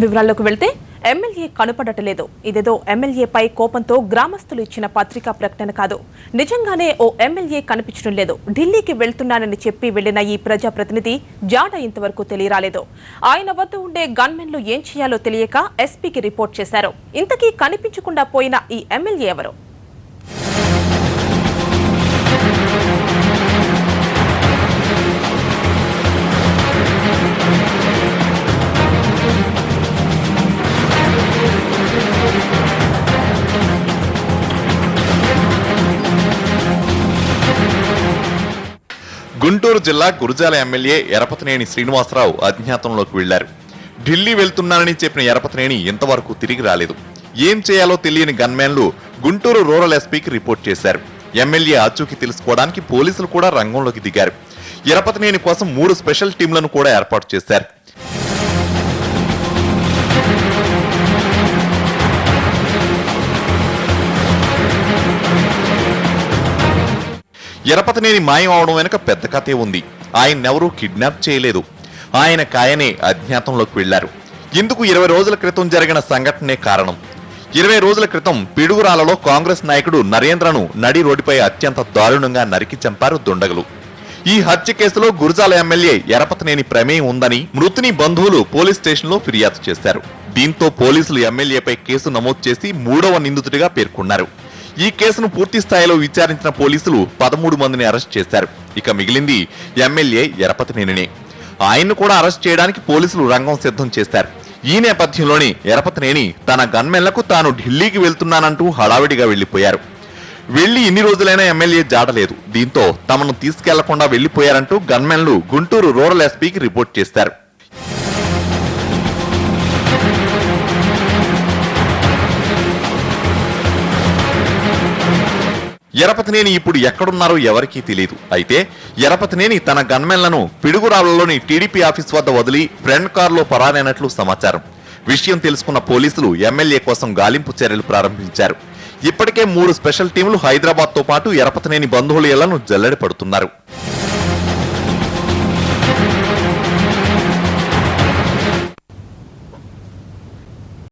వివరాల్లోకి వెళ్తే ఎమ్మెల్యే కనపడటలేదు. ఇదేదో ఎమ్మెల్యేపై కోపంతో గ్రామస్తులు ఇచ్చిన పత్రికా ప్రకటన కాదు. నిజంగానే ఓ ఎమ్మెల్యే కనిపించడం లేదు. ఢిల్లీకి వెళ్తున్నానని చెప్పి వెళ్లిన ఈ ప్రజాప్రతినిధి జాడ ఇంతవరకు తెలియరాలేదు. ఆయన వద్ద ఉండే గన్మెన్లు ఏం చేయాలో తెలియక ఎస్పీకి రిపోర్ట్ చేశారు. ఇంతకీ కనిపించకుండా పోయిన ఈ ఎమ్మెల్యే ఎవరు? గుంటూరు జిల్లా గురజాల ఎమ్మెల్యే ఎరపతినేని శ్రీనివాసరావు అజ్ఞాతంలోకి వెళ్లారు. ఢిల్లీ వెళ్తున్నానని చెప్పిన ఎరపతినేని ఇంతవరకు తిరిగి రాలేదు. ఏం చేయాలో తెలియని గన్మెన్లు గుంటూరు రూరల్ ఎస్పీకి రిపోర్ట్ చేశారు. ఎమ్మెల్యే ఆచూకీ తెలుసుకోవడానికి పోలీసులు కూడా రంగంలోకి దిగారు. ఎరపతినేని కోసం 3 స్పెషల్ టీంలను కూడా ఏర్పాటు చేశారు. ఎరపతినేని మాయం అవడం వెనుక పెద్ద కథే ఉంది. ఆయన్నెవరూ కిడ్నాప్ చేయలేదు. ఆయనకాయనే అజ్ఞాతంలోకి వెళ్లారు. ఇందుకు 20 రోజుల క్రితం జరిగిన సంఘటనే కారణం. 20 రోజుల క్రితం పిడుగురాలలో కాంగ్రెస్ నాయకుడు నరేంద్రను నడి రోడ్డుపై అత్యంత దారుణంగా నరికి చంపారు దుండగులు. ఈ హత్య కేసులో గురజాల ఎమ్మెల్యే ఎరపతినేని ప్రమేయం ఉందని మృతుని బంధువులు పోలీస్ స్టేషన్లో ఫిర్యాదు చేశారు. దీంతో పోలీసులు ఎమ్మెల్యేపై కేసు నమోదు చేసి 3వ నిందితుడిగా పేర్కొన్నారు. ఈ కేసును పూర్తి స్థాయిలో విచారించిన పోలీసులు 13 మందిని అరెస్ట్ చేశారు. ఇక మిగిలింది ఎమ్మెల్యే ఎరపతినేనినే. ఆయన్ను కూడా అరెస్ట్ చేయడానికి పోలీసులు రంగం సిద్ధం చేశారు. ఈ నేపథ్యంలోనే ఎరపతినేని తన గన్మెన్లకు తాను ఢిల్లీకి వెళ్తున్నానంటూ హడావిడిగా వెళ్లిపోయారు. వెళ్లి ఇన్ని రోజులైనా ఎమ్మెల్యే జాడలేదు. దీంతో తమను తీసుకెళ్లకుండా వెళ్లిపోయారంటూ గన్మెన్లు గుంటూరు రూరల్ ఎస్పీకి రిపోర్ట్ చేశారు. ఎరపతినేని ఇప్పుడు ఎక్కడున్నారో ఎవరికీ తెలియదు. అయితే ఎరపతినేని తన గన్మెన్లను పిడుగురాళ్లలోని టీడీపీ ఆఫీస్ వద్ద వదిలి ఫ్రెండ్ కారులో పరారైనట్లు సమాచారం. విషయం తెలుసుకున్న పోలీసులు ఎమ్మెల్యే కోసం గాలింపు చర్యలు ప్రారంభించారు. ఇప్పటికే 3 స్పెషల్ టీంలు హైదరాబాద్ తో పాటు ఎరపతినేని బంధువుల ఇళ్లను జల్లెడ పడుతున్నారు.